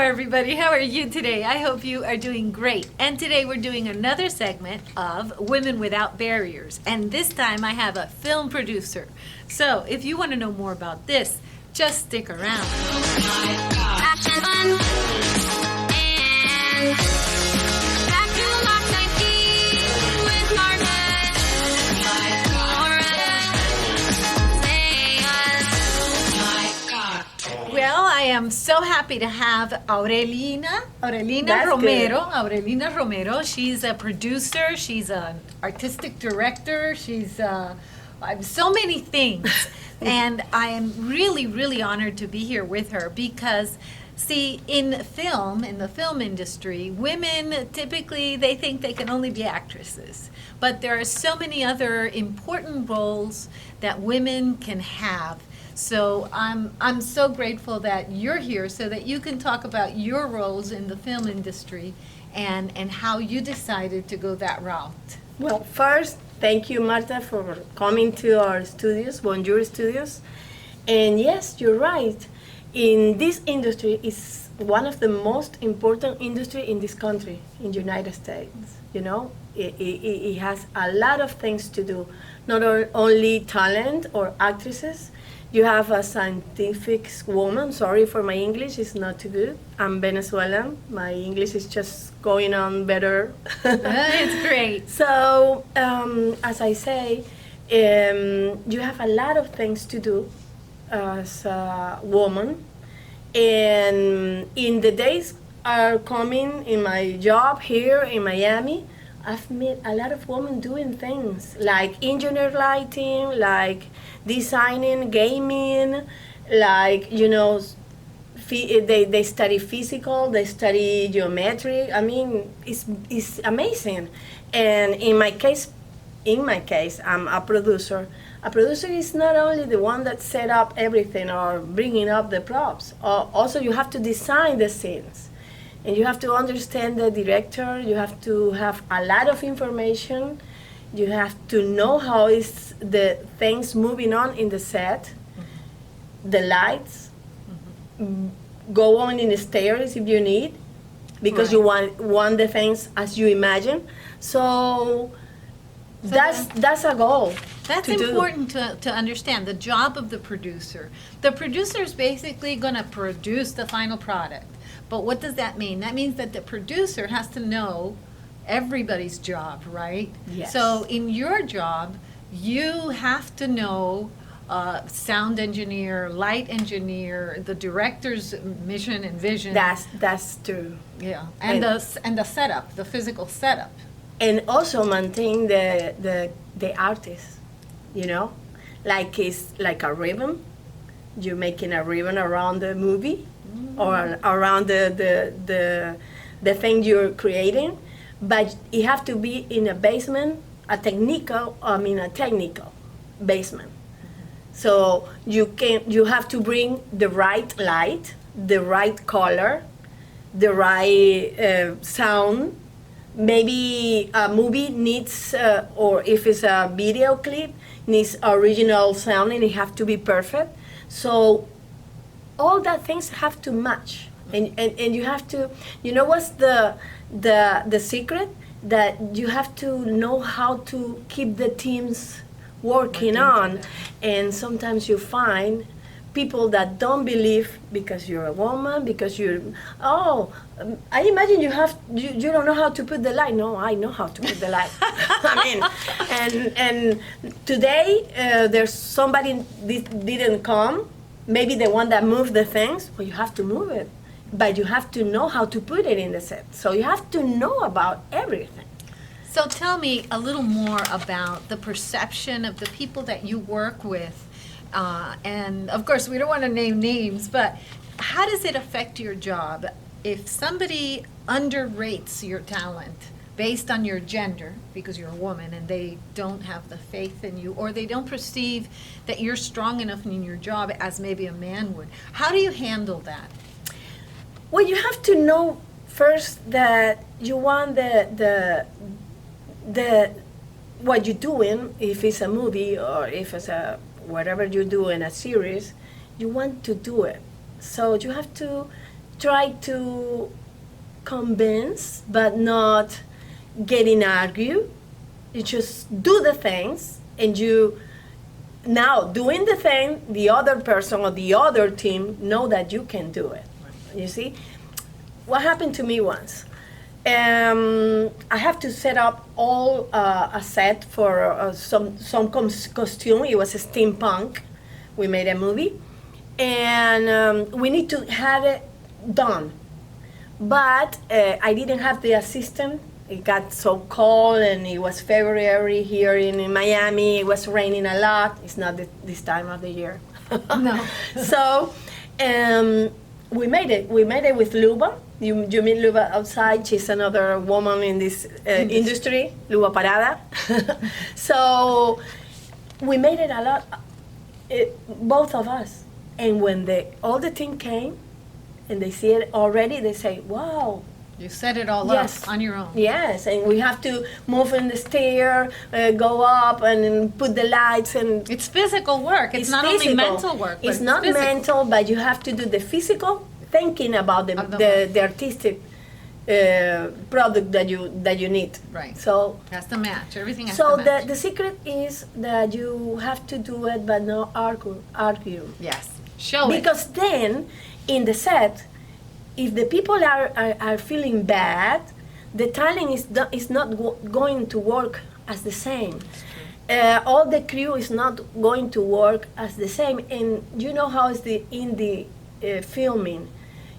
everybody. How are you today? I hope you are doing great. And today we're doing another segment of Women Without Barriers. And this time I have a film producer. So if you want to know more about this, just stick around. Action and back to Lock 19 with Marta. Well, I am so happy to have Aurelina That's Romero. good. Aurelina Romero. She's a producer. She's an artistic director. She's so many things. And I am really, really honored to be here with her because, see, in the film industry, women typically, they think they can only be actresses. But there are so many other important roles that women can have. So I'm so grateful that you're here so that you can talk about your roles in the film industry and how you decided to go that route. Well, first, thank you, Marta, for coming to our studios, Bonjour Studios. And yes, you're right. In this industry, it's one of the most important industry in this country, in the United States. You know, it has a lot of things to do, not only talent or actresses. You have a scientific woman. Sorry for my English, it's not too good. I'm Venezuelan. My English is just going on better. It's great. So, as I say, you have a lot of things to do as a woman. And in the days are coming in my job here in Miami, I've met a lot of women doing things like engineer lighting, like designing, gaming, like, you know, they study physical, they study geometry. I mean, it's amazing. And in my case, I'm a producer. A producer is not only the one that set up everything or bringing up the props. Also, you have to design the scenes. And you have to understand the director, you have to have a lot of information, you have to know how is the things moving on in the set, the lights, go on in the stairs if you need, because you want the things as you imagine. So that's a goal. That's important to understand, the job of the producer. The producer is basically going to produce the final product. But what does that mean? That means that the producer has to know everybody's job, right? Yes. So in your job, you have to know sound engineer, light engineer, the director's mission and vision. That's true. Yeah, and the setup, the physical setup. And also maintain the artist, you know, like it's like a ribbon. You're making a ribbon around the movie or around the thing you're creating, but it have to be in a basement, a technical basement. So you have to bring the right light, the right color, the right sound. Maybe a movie needs, or if it's a video clip, needs original sound and it have to be perfect. So all that things have to match, and you have to, you know what's the secret? That you have to know how to keep the teams working on, and sometimes you find people that don't believe because you're a woman, because I imagine you don't know how to put the light. No, I know how to put the light. I mean, and today there's somebody didn't come, maybe the one that moved the things, well, you have to move it, but you have to know how to put it in the set. So you have to know about everything. So tell me a little more about the perception of the people that you work with. And of course, we don't want to name names, but how does it affect your job if somebody underrates your talent based on your gender, because you're a woman, and they don't have the faith in you, or they don't perceive that you're strong enough in your job as maybe a man would? How do you handle that? Well, you have to know first that you want the what you're doing, if it's a movie or if it's a whatever you do in a series, you want to do it. So you have to try to convince, but not getting argue. You just do the things, and you now doing the thing, the other person or the other team know that you can do it. You see, what happened to me once? I have to set up all a set for some costume. It was a steampunk. We made a movie, and we need to have it done. But I didn't have the assistant. It got so cold, and it was February here in Miami. It was raining a lot. It's not this time of the year. No. So we made it. We made it with Luba. You meet Luba outside. She's another woman in this industry, Luba Parada. So we made it a lot, both of us. And when all the team came, and they see it already, they say, "Wow." You set it all Yes. up on your own. Yes, and we have to move in the stair, go up, and then put the lights, and It's physical work. It's not physical. only mental work. But It's not physical. mental, but you have to do the physical, thinking about Of the the artistic product that you need. Right. So Has to match. Everything has so to match. the secret is that you have to do it, but not argue. Yes. Show it. Because then, in the set, if the people are feeling bad, the talent is not going to work as the same. All the crew is not going to work as the same. And you know how it's in the filming.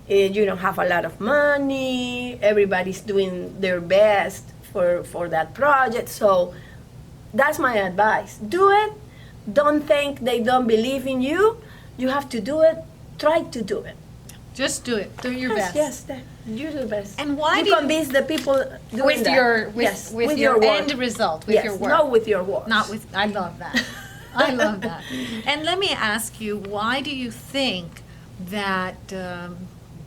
You don't have a lot of money. Everybody's doing their best for that project. So that's my advice. Do it. Don't think they don't believe in you. You have to do it. Try to do it. Just do it. Do your best. Yes, you do the best. And why you do you- convince the people doing With that. your Yes, with your work. end result, with Yes, your work. not with your words. Not with. I love that. I love that. And let me ask you, why do you think that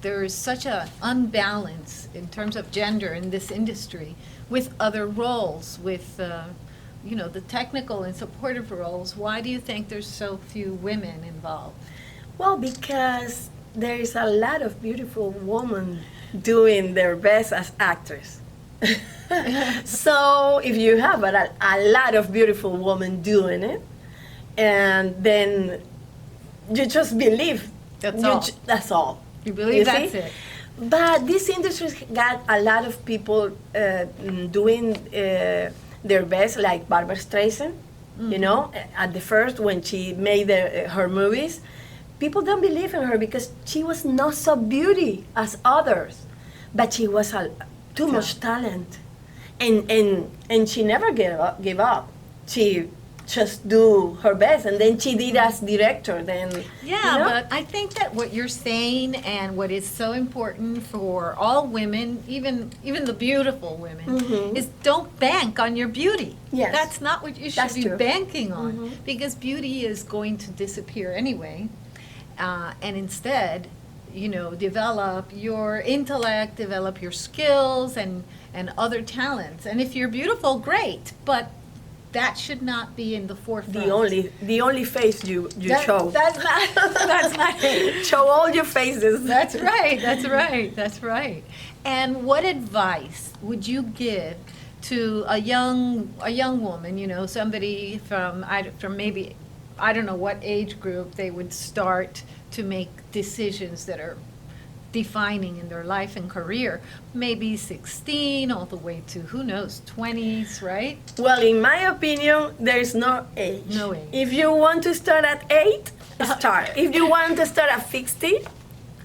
there is such an unbalance in terms of gender in this industry with other roles, with the technical and supportive roles? Why do you think there's so few women involved? Well, because there is a lot of beautiful women doing their best as actors. So if you have a lot of beautiful women doing it, and then you just believe. That's all. That's all. You believe that's see? it? But this industry got a lot of people doing their best, like Barbara Streisand. You know, at the first when she made her movies, people don't believe in her because she was not so beauty as others, but she was too much talent, and she never gave up. She just do her best, and then she did as director. Then Yeah, but I think that what you're saying and what is so important for all women, even the beautiful women, is don't bank on your beauty. Yes. That's not what you should That's be true. banking on, because beauty is going to disappear anyway. And instead, develop your intellect, develop your skills and other talents. And if you're beautiful, great, but that should not be in the forefront. the only face you show. That's not it. Show all your faces. That's right, that's right, that's right. And what advice would you give to a young woman, somebody from maybe, I don't know what age group they would start to make decisions that are defining in their life and career, maybe 16 all the way to, who knows, 20s, right? Well, in my opinion, there is no age. No age. If you want to start at 8, start. If you want to start at 60,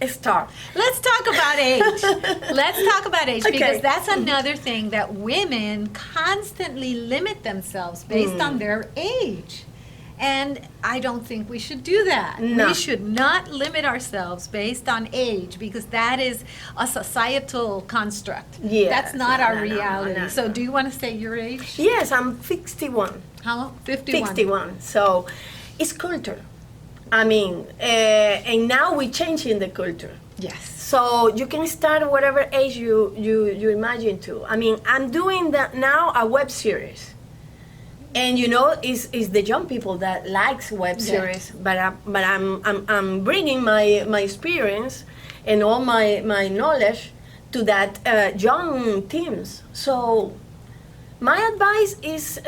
start. Let's talk about age. Let's talk about age, Okay. because that's another thing that women constantly limit themselves based on their age. And I don't think we should do that. No. We should not limit ourselves based on age, because that is a societal construct. Yes. That's not No, our no, no, reality. no, So no. do you want to say your age? Yes, I'm 61. How? 51. 61. So it's culture. I mean, and now we're changing the culture. Yes. So you can start whatever age you imagine to. I mean, I'm doing that now, a web series. And it's the young people that likes web series, but I'm bringing my experience, and all my knowledge to that young teams. So my advice is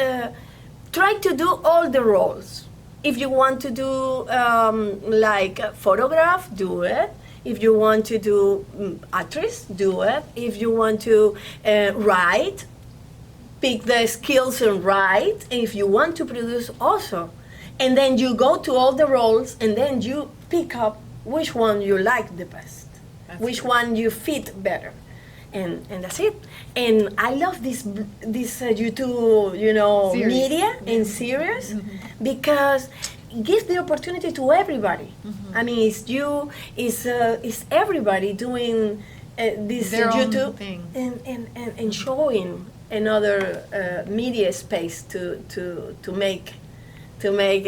try to do all the roles. If you want to do like photograph, do it. If you want to do actress, do it. If you want to write, pick the skills and write. And if you want to produce, also. And then you go to all the roles, and then you pick up which one you like the best, which one you fit better. And that's it. And I love this YouTube, Series. media and series because it gives the opportunity to everybody. I mean, it's everybody doing this Their own YouTube thing. and showing another media space to make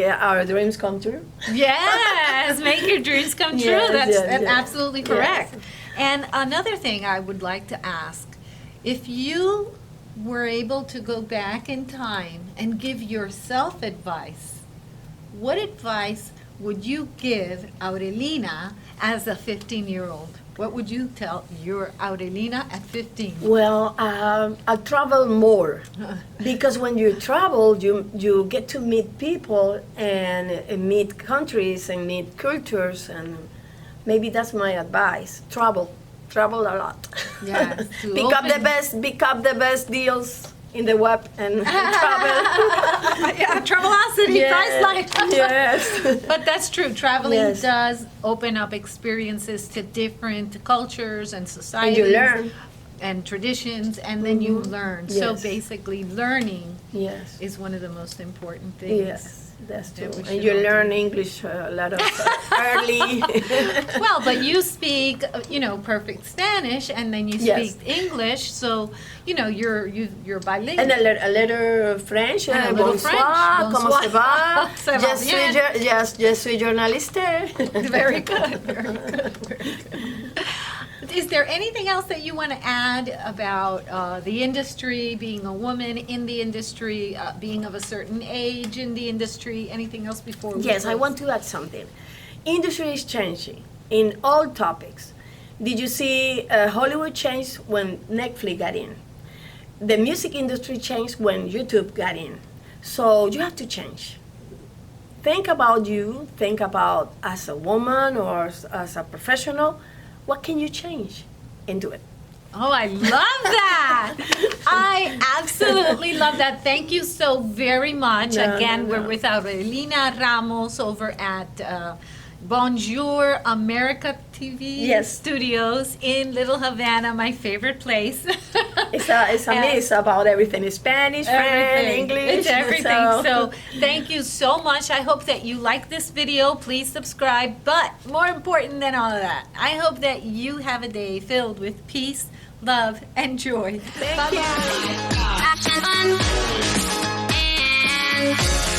our dreams come true. Yes, make your dreams come true. Yes, That's yes, yes. absolutely correct. Yes. And another thing I would like to ask, if you were able to go back in time and give yourself advice, what advice would you give Aurelina as a 15-year-old? What would you tell your Aurelina at 15? Well, I travel more because when you travel, you get to meet people and meet countries and meet cultures, and maybe that's my advice. Travel a lot. Yes, to pick up the open- best deals in the web and travel. Yeah, Travelocity, Priceline. Yes. But that's true. Traveling Yes. does open up experiences to different cultures and And societies. you learn. And traditions, and then you learn. So Yes. basically, learning Yes. is one of the most important things. Yes, that's that true. we should And you all do. learn English a lot of early. Well, but you speak, perfect Spanish, and then you Yes. speak English, so, you're bilingual. And a little French. And a little Bonsoir, French. comment ça va? Ça va bien. Je suis journaliste. Very good, very good, very good. Is there anything else that you want to add about the industry, being a woman in the industry, being of a certain age in the industry? Anything else before we Yes, I close? want to add something. Industry is changing in all topics. Did you see Hollywood changed when Netflix got in? The music industry changed when YouTube got in. So you have to change. Think about you, think about as a woman or as a professional, what can you change and do it. Oh, I love that. I absolutely love that. Thank you so very much. No, Again, no, we're no. with Aurelina Ramos over at Bonjour America TV Yes. Studios in Little Havana, my favorite place. It's a And- mix about everything, Spanish, French, Everything. English. It's everything. So thank you so much. I hope that you like this video. Please subscribe. But more important than all of that, I hope that you have a day filled with peace, love, and joy. Thank you. Action fun and